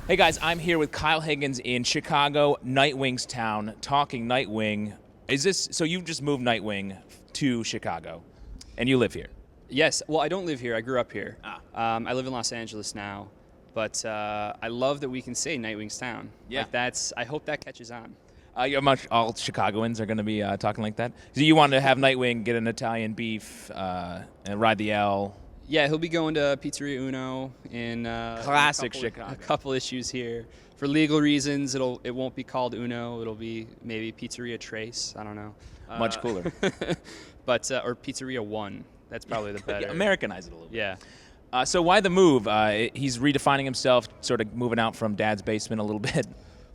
Hey guys, I'm here with Kyle Higgins in Chicago, Nightwing's town, talking Nightwing. Is this so? You've just moved Nightwing to Chicago, and you live here. Yes. Well, I don't live here. I grew up here. Ah. I live in Los Angeles now, but I love that we can say Nightwing's town. Yeah. Like that's. I hope that catches on. All Chicagoans are going to be talking like that. So you want to have Nightwing get an Italian beef and ride the L. Yeah, he'll be going to Pizzeria Uno in Classic a Chicago. couple issues here. For legal reasons, it won't be called Uno. It'll be maybe Pizzeria Trace. I don't know. Much cooler. But or Pizzeria One. That's probably the better. Americanize it a little bit. Yeah. So why the move? He's redefining himself, sort of moving out from Dad's basement a little bit.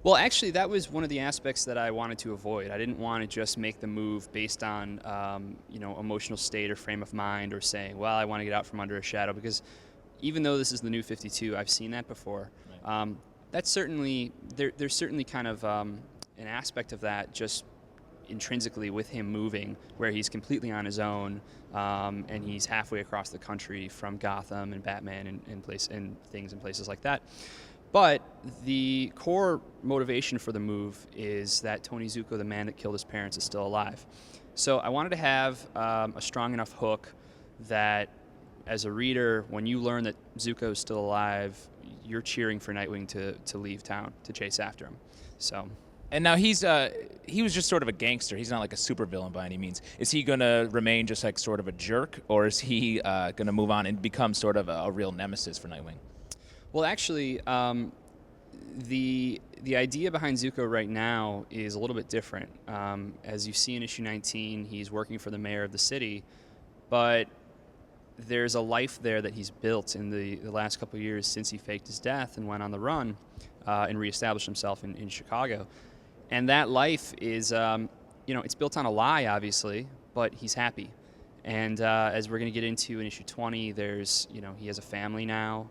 Well, actually, that was one of the aspects that I wanted to avoid. I didn't want to just make the move based on, emotional state or frame of mind, or saying, well, I want to get out from under a shadow. Because even though this is the new 52, I've seen that before. Right. That's certainly there's certainly kind of an aspect of that just intrinsically with him moving, where he's completely on his own, and he's halfway across the country from Gotham and Batman and things and places like that. But the core motivation for the move is that Tony Zuko, the man that killed his parents, is still alive. So I wanted to have a strong enough hook that, as a reader, when you learn that Zuko is still alive, you're cheering for Nightwing to leave town, to chase after him. So. And now he was just sort of a gangster. He's not like a supervillain by any means. Is he going to remain just like sort of a jerk, or is he going to move on and become sort of a real nemesis for Nightwing? Well, actually, the idea behind Zuko right now is a little bit different. As you see in issue 19, he's working for the mayor of the city, but there's a life there that he's built in the last couple of years since he faked his death and went on the run and reestablished himself in Chicago. And that life is, it's built on a lie, obviously, but he's happy. And as we're going to get into in issue 20, there's, he has a family now.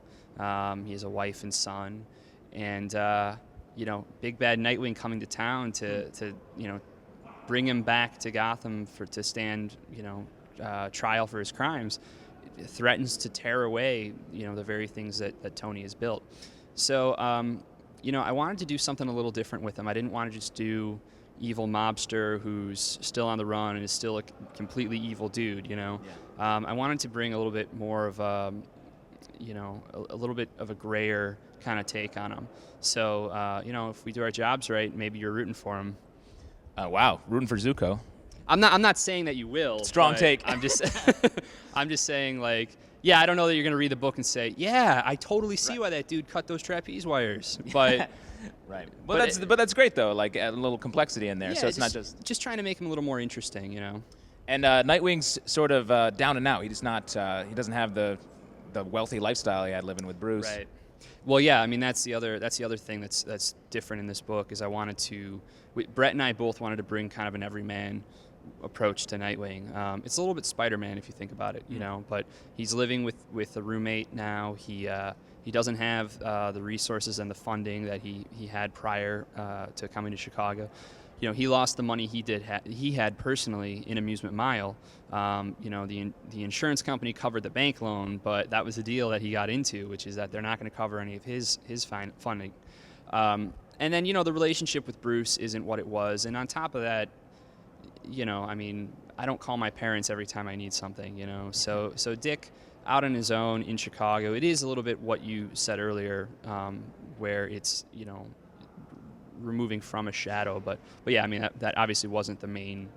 He has a wife and son, and Big Bad Nightwing coming to town to bring him back to Gotham to stand trial for his crimes. It threatens to tear away the very things that Tony has built. So I wanted to do something a little different with him. I didn't want to just do evil mobster who's still on the run and is still a completely evil dude. Yeah. I wanted to bring a little bit more of a little bit of a grayer kind of take on him. So, if we do our jobs right, maybe you're rooting for him. Wow, rooting for Zuko. I'm not saying that you will. Strong take. I'm just I'm just saying, like, yeah, I don't know that you're going to read the book and say, yeah, I totally see why that dude cut those trapeze wires. But right. Well, that's great though. Like a little complexity in there, yeah, so it's not just trying to make him a little more interesting, And Nightwing's sort of down and out. He's not. He doesn't have the wealthy lifestyle he had living with Bruce. Right. Well, yeah. I mean, that's the other thing that's different in this book is Brett and I both wanted to bring kind of an everyman approach to Nightwing. It's a little bit Spider-Man if you think about it, But he's living with a roommate now. He doesn't have the resources and the funding that he had prior to coming to Chicago. He lost the money he had personally in Amusement Mile. The insurance company covered the bank loan, but that was the deal that he got into, which is that they're not going to cover any of his funding. And then the relationship with Bruce isn't what it was, and on top of that, I don't call my parents every time I need something. So Dick out on his own in Chicago, it is a little bit what you said earlier, where it's removing from a shadow, but yeah, I mean that obviously wasn't the main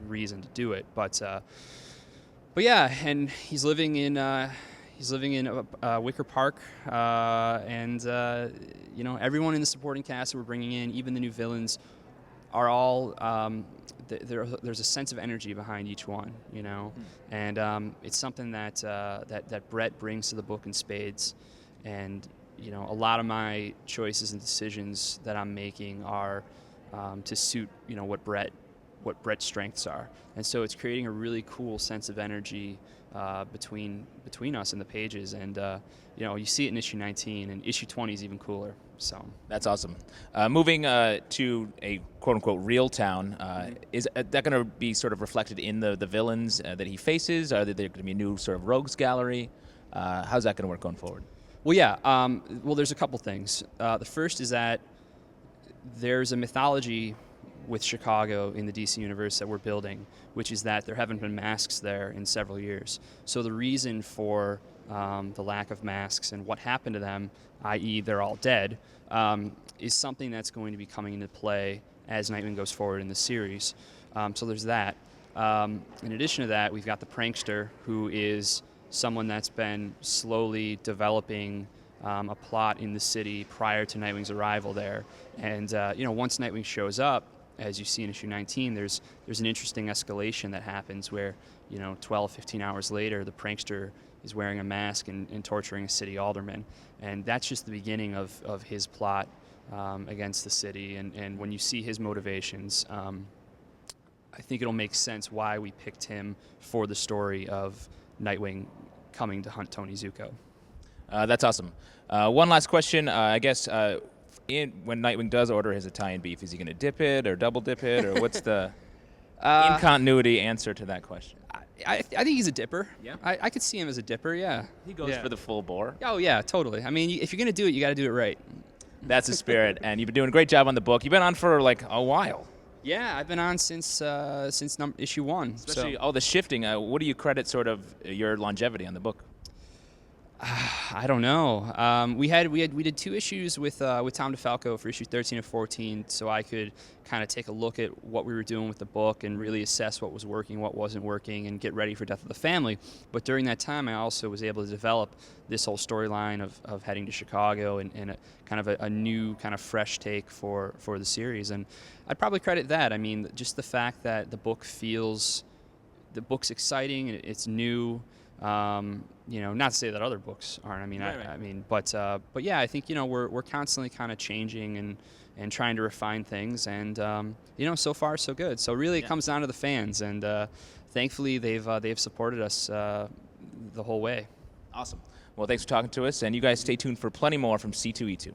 reason to do it, but yeah, and he's living in Wicker Park, and everyone in the supporting cast that we're bringing in, even the new villains, are all there's a sense of energy behind each one, and it's something that Brett brings to the book in spades, and a lot of my choices and decisions that I'm making are to suit, what Brett's strengths are. And so it's creating a really cool sense of energy between us in the pages. And, you see it in issue 19, and issue 20 is even cooler. So that's awesome. Moving to a quote-unquote real town, is that going to be sort of reflected in the villains that he faces? Are there going to be a new sort of rogues gallery? How's that going to work going forward? Well, yeah. Well, there's a couple things. The first is that there's a mythology with Chicago in the DC universe that we're building, which is that there haven't been masks there in several years. So the reason for the lack of masks and what happened to them, i.e., they're all dead, is something that's going to be coming into play as Nightwing goes forward in the series. So there's that. In addition to that, we've got the prankster, who is someone that's been slowly developing a plot in the city prior to Nightwing's arrival there. And once Nightwing shows up, as you see in issue 19, there's an interesting escalation that happens where 12, 15 hours later, the prankster is wearing a mask and torturing a city alderman. And that's just the beginning of his plot against the city. And when you see his motivations, I think it'll make sense why we picked him for the story of Nightwing coming to hunt Tony Zuko. That's awesome. One last question. I guess when Nightwing does order his Italian beef, is he going to dip it or double dip it, or what's the in continuity answer to that question? I think he's a dipper. Yeah? I could see him as a dipper, yeah. He goes for the full bore. Oh, yeah, totally. I mean, if you're going to do it, you got to do it right. That's the spirit, and you've been doing a great job on the book. You've been on for like a while. Yeah, I've been on since issue 1. Especially all the shifting. What do you credit sort of your longevity on the book? I don't know. We did 2 issues with Tom DeFalco for issue 13 and 14, so I could kind of take a look at what we were doing with the book and really assess what was working, what wasn't working, and get ready for Death of the Family. But during that time, I also was able to develop this whole storyline of heading to Chicago and a kind of a new kind of fresh take for the series. And I'd probably credit that. I mean, just the fact that the book's exciting, it's new. Not to say that other books aren't. I mean, Right. But yeah, I think we're constantly kind of changing and trying to refine things, and so far so good. So really, it comes down to the fans, and thankfully they've supported us the whole way. Awesome. Well, thanks for talking to us, and you guys stay tuned for plenty more from C2E2.